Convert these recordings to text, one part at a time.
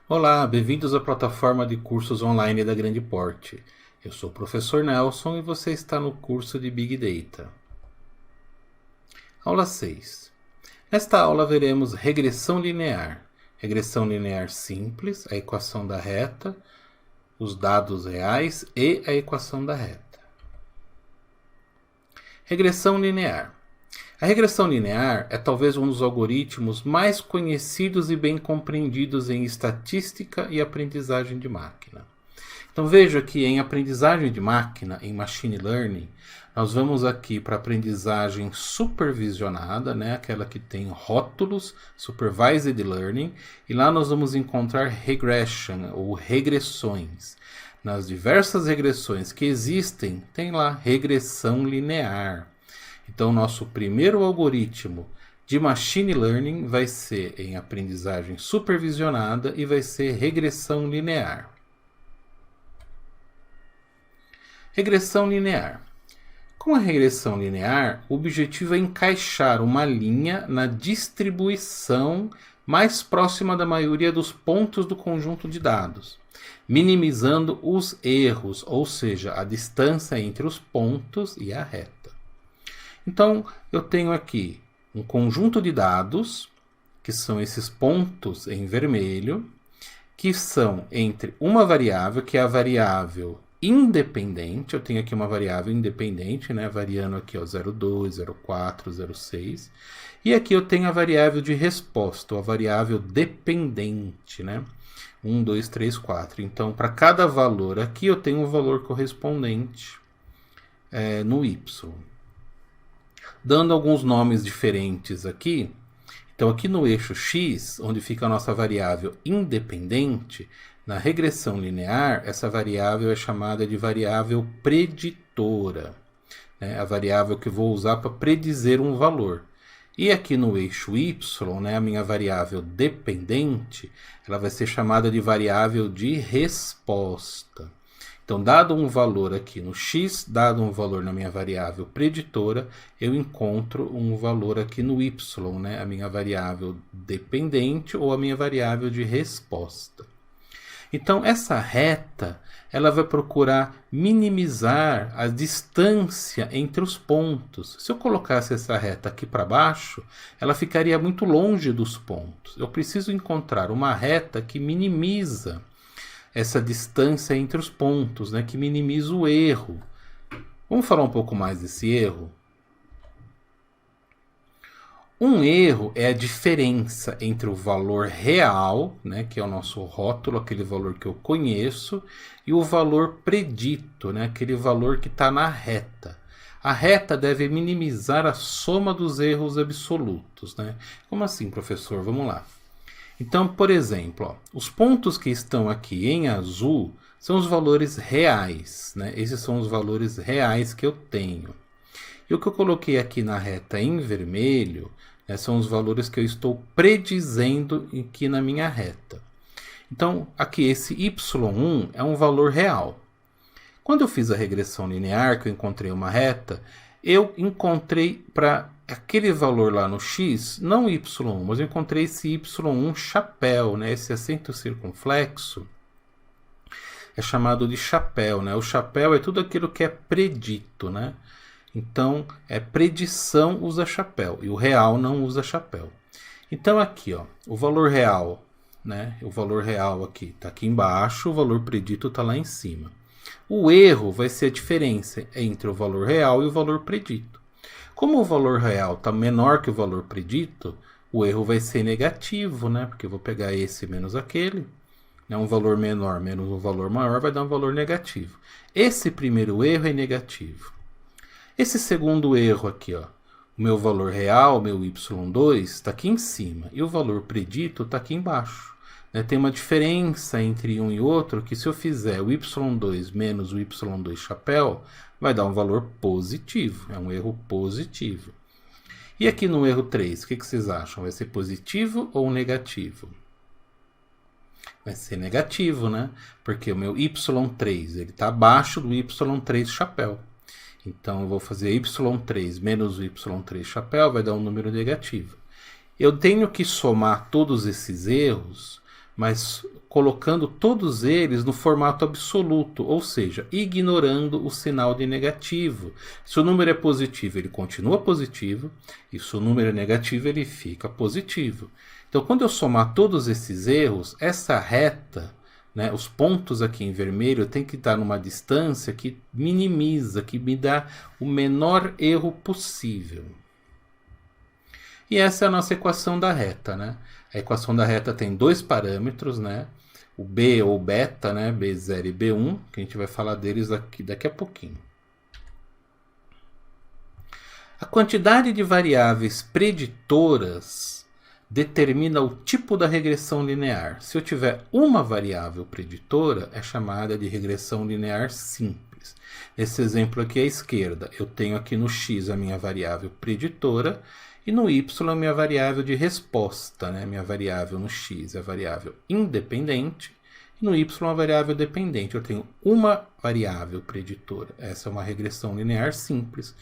Olá, bem-vindos à plataforma de cursos online da Grande Porte. Eu sou o professor Nelson e você está no curso de Big Data. Aula 6. Nesta aula veremos regressão linear. Regressão linear simples, a equação da reta, os dados reais e a equação da reta. Regressão linear. A regressão linear é talvez um dos algoritmos mais conhecidos e bem compreendidos em estatística e aprendizagem de máquina. Então veja que em aprendizagem de máquina, em machine learning, nós vamos aqui para aprendizagem supervisionada, né, aquela que tem rótulos, supervised learning, e lá nós vamos encontrar regression ou regressões. Nas diversas regressões que existem, tem lá regressão linear. Então, nosso primeiro algoritmo de machine learning vai ser em aprendizagem supervisionada e vai ser regressão linear. Regressão linear. Com a regressão linear, o objetivo é encaixar uma linha na distribuição mais próxima da maioria dos pontos do conjunto de dados, minimizando os erros, ou seja, a distância entre os pontos e a reta. Então, eu tenho aqui um conjunto de dados, que são esses pontos em vermelho, que são entre uma variável, que é a variável independente. Eu tenho aqui uma variável independente, né, variando aqui, ó, 0,2, 0,4, 0,6. E aqui eu tenho a variável de resposta, a variável dependente, né? 1, 2, 3, 4. Então, para cada valor aqui, eu tenho o valor correspondente no y. Dando alguns nomes diferentes aqui, então aqui no eixo x, onde fica a nossa variável independente, na regressão linear, essa variável é chamada de variável preditora, né? A variável que vou usar para predizer um valor. E aqui no eixo y, né, a minha variável dependente, ela vai ser chamada de variável de resposta. Então, dado um valor aqui no x, dado um valor na minha variável preditora, eu encontro um valor aqui no y, né, a minha variável dependente ou a minha variável de resposta. Então, essa reta, ela vai procurar minimizar a distância entre os pontos. Se eu colocasse essa reta aqui para baixo, ela ficaria muito longe dos pontos. Eu preciso encontrar uma reta que minimiza essa distância entre os pontos, né, que minimiza o erro. Vamos falar um pouco mais desse erro? Um erro é a diferença entre o valor real, né, que é o nosso rótulo, aquele valor que eu conheço, e o valor predito, né, aquele valor que está na reta. A reta deve minimizar a soma dos erros absolutos, né? Como assim, professor? Vamos lá. Então, por exemplo, ó, os pontos que estão aqui em azul são os valores reais, né? Esses são os valores reais que eu tenho. E o que eu coloquei aqui na reta em vermelho, né, são os valores que eu estou predizendo aqui na minha reta. Então, aqui esse y1 é um valor real. Quando eu fiz a regressão linear, que eu encontrei uma reta, eu encontrei para aquele valor lá no x, não y1, mas eu encontrei esse y1 chapéu, né? Esse acento circunflexo é chamado de chapéu, né? O chapéu é tudo aquilo que é predito, né? Então, predição usa chapéu e o real não usa chapéu. Então aqui, ó, o valor real, né? O valor real aqui está aqui embaixo, o valor predito está lá em cima. O erro vai ser a diferença entre o valor real e o valor predito. Como o valor real está menor que o valor predito, o erro vai ser negativo, né? Porque eu vou pegar esse menos aquele, né? Um valor menor menos um valor maior vai dar um valor negativo. Esse primeiro erro é negativo. Esse segundo erro aqui, ó, o meu valor real, meu y2, está aqui em cima e o valor predito está aqui embaixo. Né? Tem uma diferença entre um e outro que se eu fizer o y2 menos o y2 chapéu, vai dar um valor positivo, é um erro positivo. E aqui no erro 3, o que vocês acham? Vai ser positivo ou negativo? Vai ser negativo, né? Porque o meu y3 está abaixo do y3 chapéu. Então, eu vou fazer y3 menos o y3 chapéu, vai dar um número negativo. Eu tenho que somar todos esses erros mas colocando todos eles no formato absoluto, ou seja, ignorando o sinal de negativo. Se o número é positivo, ele continua positivo, e se o número é negativo, ele fica positivo. Então, quando eu somar todos esses erros, essa reta, né, os pontos aqui em vermelho tem que estar numa distância que minimiza, que me dá o menor erro possível. E essa é a nossa equação da reta, né? A equação da reta tem dois parâmetros, né? O B ou beta, né? B0 e B1, que a gente vai falar deles daqui a pouquinho. A quantidade de variáveis preditoras determina o tipo da regressão linear. Se eu tiver uma variável preditora, é chamada de regressão linear simples. Nesse exemplo aqui à esquerda, eu tenho aqui no x a minha variável preditora, e no y a minha variável de resposta, né? Minha variável no x é a variável independente, e no y a variável dependente. Eu tenho uma variável preditora. Essa é uma regressão linear simples.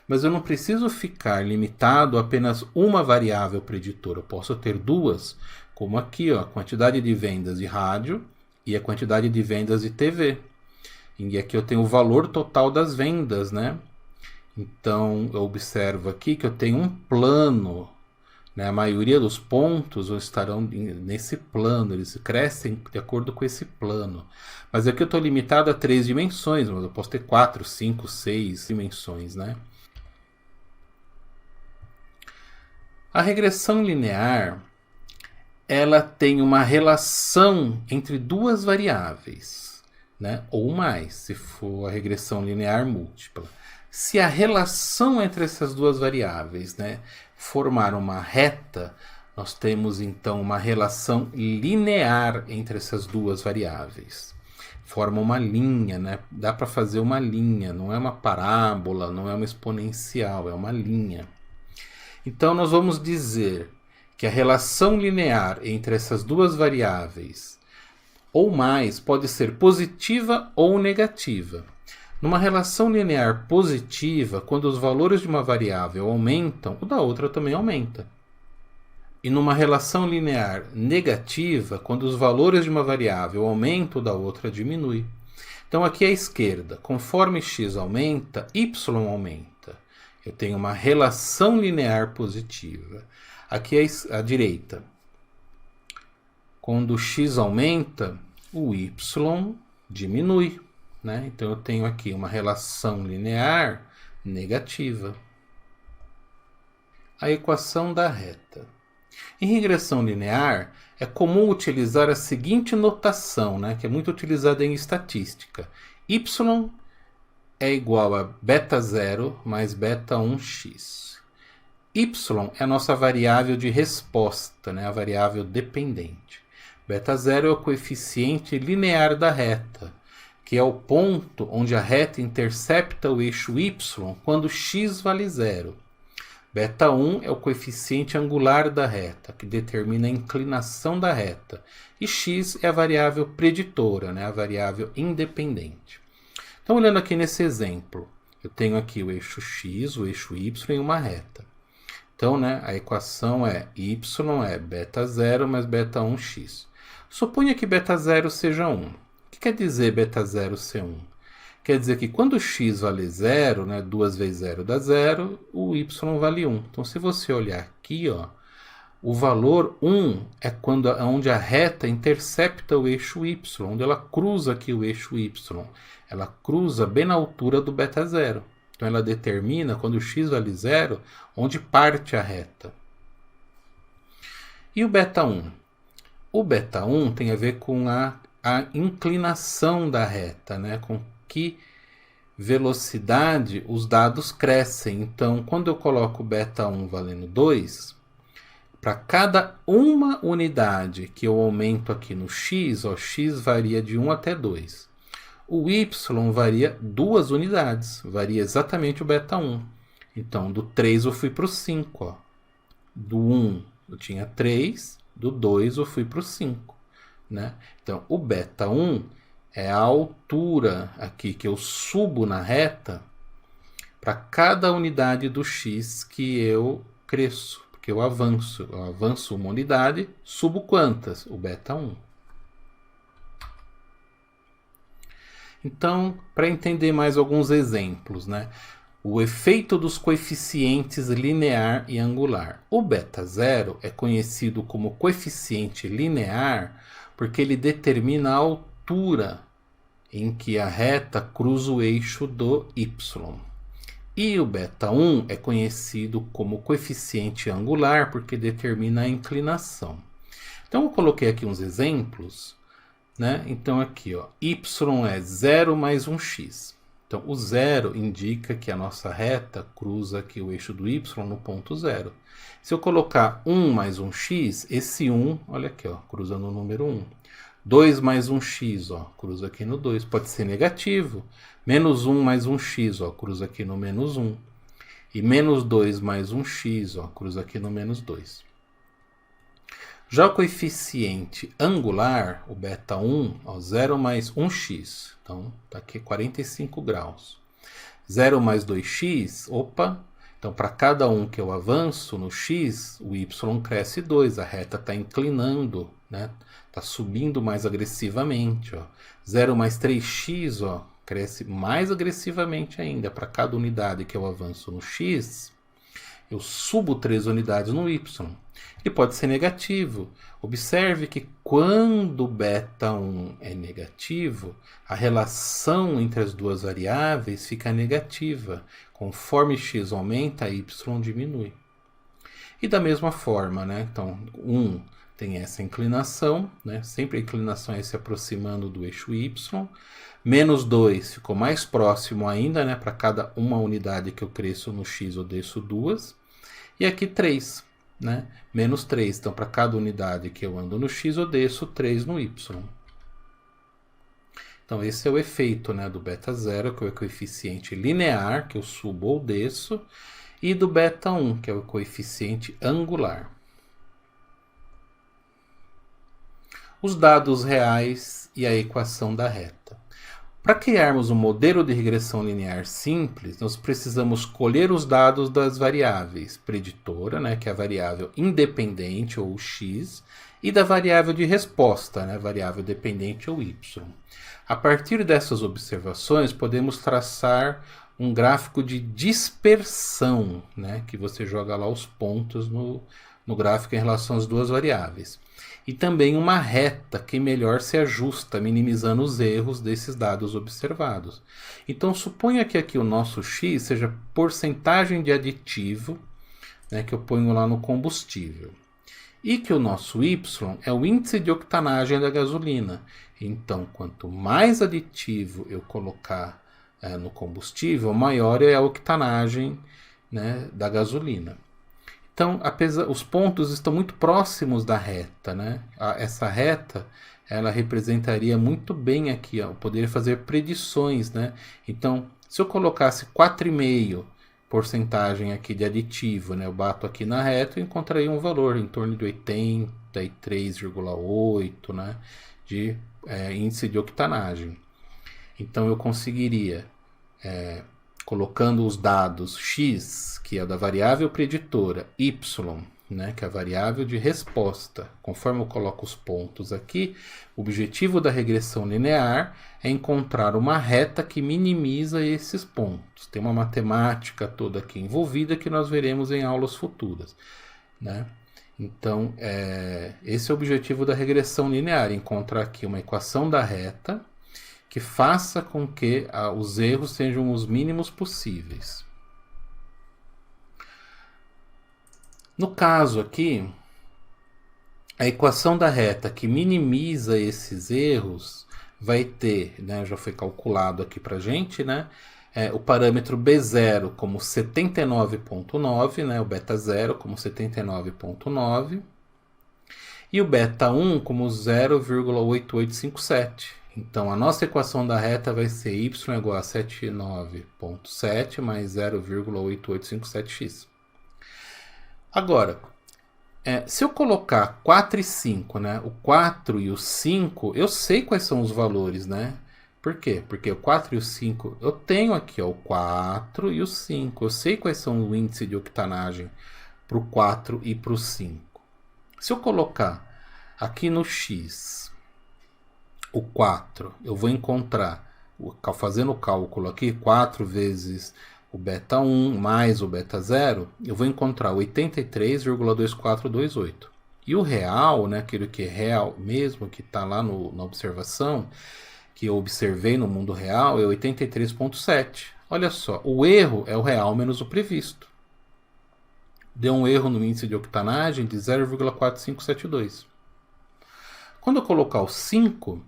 Mas eu não preciso ficar limitado a apenas uma variável preditora. Eu posso ter duas, como aqui, ó, a quantidade de vendas de rádio e a quantidade de vendas de TV. E aqui eu tenho o valor total das vendas, né? Então, eu observo aqui que eu tenho um plano, né? A maioria dos pontos estarão nesse plano, eles crescem de acordo com esse plano. Mas aqui eu estou limitado a 3 dimensões, mas eu posso ter 4, 5, 6 dimensões, né? A regressão linear, ela tem uma relação entre duas variáveis, né? Ou mais, se for a regressão linear múltipla. Se a relação entre essas duas variáveis, né, formar uma reta, nós temos então uma relação linear entre essas duas variáveis. Forma uma linha, né? Dá para fazer uma linha, não é uma parábola, não é uma exponencial, é uma linha. Então nós vamos dizer que a relação linear entre essas duas variáveis, ou mais, pode ser positiva ou negativa. Numa relação linear positiva, quando os valores de uma variável aumentam, o da outra também aumenta. E numa relação linear negativa, quando os valores de uma variável aumentam, o da outra diminui. Então aqui à esquerda, conforme x aumenta, y aumenta. Eu tenho uma relação linear positiva. Aqui à direita, quando x aumenta, o y diminui. Né? Então eu tenho aqui uma relação linear negativa. A equação da reta. Em regressão linear, é comum utilizar a seguinte notação, né, que é muito utilizada em estatística. Y é igual a beta 0 mais beta 1x. Y é a nossa variável de resposta, né, a variável dependente. Beta 0 é o coeficiente linear da reta, que é o ponto onde a reta intercepta o eixo y quando x vale 0. Beta 1 é o coeficiente angular da reta, que determina a inclinação da reta. E x é a variável preditora, né, a variável independente. Então, olhando aqui nesse exemplo, eu tenho aqui o eixo x, o eixo y e uma reta. Então, né, a equação é y é beta 0 mais beta 1x. Suponha que beta 0 seja 1. O que quer dizer beta 0 ser 1? Quer dizer que quando x vale 0, né, 2 vezes 0 dá 0, o y vale 1. Então, se você olhar aqui, ó, o valor 1 é onde a reta intercepta o eixo y, onde ela cruza aqui o eixo y. Ela cruza bem na altura do beta 0. Então, ela determina, quando x vale 0, onde parte a reta. E o beta 1? O beta 1 tem a ver com a inclinação da reta, né? Com que velocidade os dados crescem. Então, quando eu coloco beta 1 valendo 2, para cada uma unidade que eu aumento aqui no x, ó, x varia de 1 até 2. O y varia 2 unidades, varia exatamente o beta 1. Então, do 3 eu fui para o 5. Ó. Do 1 eu tinha 3, do 2 eu fui para o 5. Né? Então, o beta 1 é a altura aqui que eu subo na reta para cada unidade do x que eu cresço. porque eu avanço uma unidade, subo quantas? O beta 1. Então, para entender mais alguns exemplos, né? O efeito dos coeficientes linear e angular. O beta 0 é conhecido como coeficiente linear porque ele determina a altura em que a reta cruza o eixo do y. E o beta 1 é conhecido como coeficiente angular porque determina a inclinação. Então eu coloquei aqui uns exemplos, né? Então aqui, ó, y é 0 mais 1x. Então o 0 indica que a nossa reta cruza aqui o eixo do y no ponto 0. Se eu colocar 1 mais 1x, esse 1, olha aqui, ó, cruza no número 1. 2 mais 1x, ó, cruza aqui no 2, pode ser negativo. Menos 1 mais 1x, ó, cruza aqui no menos 1. E menos 2 mais 1x, ó, cruza aqui no menos 2. Já o coeficiente angular, o beta 1, ó, 0 mais 1x, então tá aqui 45 graus. 0 mais 2x, opa, então para cada um que eu avanço no x, o y cresce 2, a reta está inclinando, né? Está subindo mais agressivamente. Ó. 0 mais 3x, ó, cresce mais agressivamente ainda. Para cada unidade que eu avanço no x, eu subo 3 unidades no y. Ele pode ser negativo. Observe que quando o beta 1 é negativo, a relação entre as duas variáveis fica negativa. Conforme x aumenta, y diminui. E da mesma forma, né? Então, 1 tem essa inclinação, né? Sempre a inclinação é se aproximando do eixo y. Menos 2 ficou mais próximo ainda, né? Para cada uma unidade que eu cresço no x, eu desço 2. E aqui 3, né? Menos 3. Então, para cada unidade que eu ando no x, eu desço 3 no y. Então, esse é o efeito, né, do beta 0, que é o coeficiente linear, que eu subo ou desço, e do beta 1, que é o coeficiente angular. Os dados reais e a equação da reta. Para criarmos um modelo de regressão linear simples, nós precisamos colher os dados das variáveis preditora, né, que é a variável independente, ou x, e da variável de resposta, né, variável dependente, ou y. A partir dessas observações, podemos traçar um gráfico de dispersão, né, que você joga lá os pontos no gráfico em relação às duas variáveis. E também uma reta que melhor se ajusta, minimizando os erros desses dados observados. Então, suponha que aqui o nosso x seja porcentagem de aditivo, né, que eu ponho lá no combustível. E que o nosso y é o índice de octanagem da gasolina. Então, quanto mais aditivo eu colocar no combustível, maior é a octanagem, né, da gasolina. Então, os pontos estão muito próximos da reta, né? Essa reta, ela representaria muito bem aqui, ó, eu poderia fazer predições, né? Então, se eu colocasse 4,5 porcentagem aqui de aditivo, né? Eu bato aqui na reta e encontraria um valor em torno de 83,8, né? De índice de octanagem. Então, eu conseguiria, colocando os dados x, que é da variável preditora, y, né, que é a variável de resposta. Conforme eu coloco os pontos aqui, o objetivo da regressão linear é encontrar uma reta que minimiza esses pontos. Tem uma matemática toda aqui envolvida que nós veremos em aulas futuras, né? Então, esse é o objetivo da regressão linear, encontrar aqui uma equação da reta que faça com que os erros sejam os mínimos possíveis. No caso aqui, a equação da reta que minimiza esses erros vai ter, né, já foi calculado aqui para a gente, né, o parâmetro B0 como 79,9, né, o beta 0 como 79,9, e o beta 1 como 0,8857. Então, a nossa equação da reta vai ser y igual a 79,7 mais 0,8857x. Agora, se eu colocar 4 e 5, né, o 4 e o 5, eu sei quais são os valores, né? Por quê? Porque o 4 e o 5, eu tenho aqui ó, o 4 e o 5. Eu sei quais são o índice de octanagem para o 4 e para o 5. Se eu colocar aqui no x o 4, eu vou encontrar, fazendo o cálculo aqui, 4 vezes o beta 1 mais o beta 0, eu vou encontrar 83,2428. E o real, né, aquilo que é real mesmo, que está lá na observação, que eu observei no mundo real, é 83,7. Olha só, o erro é o real menos o previsto. Deu um erro no índice de octanagem de 0,4572. Quando eu colocar o 5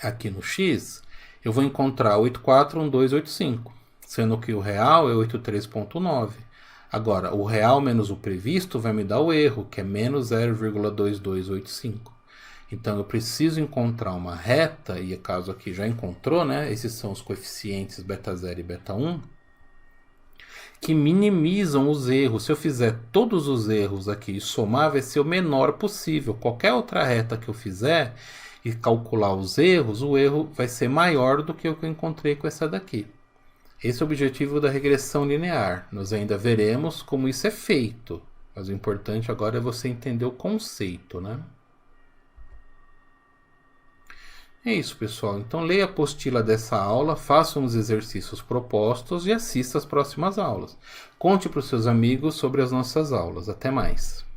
aqui no x, eu vou encontrar 841285, sendo que o real é 83,9. Agora, o real menos o previsto vai me dar o erro, que é menos 0,2285. Então, eu preciso encontrar uma reta, e caso aqui já encontrou, né? Esses são os coeficientes beta 0 e beta 1, que minimizam os erros. Se eu fizer todos os erros aqui e somar, vai ser o menor possível. Qualquer outra reta que eu fizer e calcular os erros, o erro vai ser maior do que o que eu encontrei com essa daqui. Esse é o objetivo da regressão linear. Nós ainda veremos como isso é feito, mas o importante agora é você entender o conceito, né? É isso, pessoal. Então leia a apostila dessa aula, faça os exercícios propostos e assista às próximas aulas. Conte para os seus amigos sobre as nossas aulas. Até mais.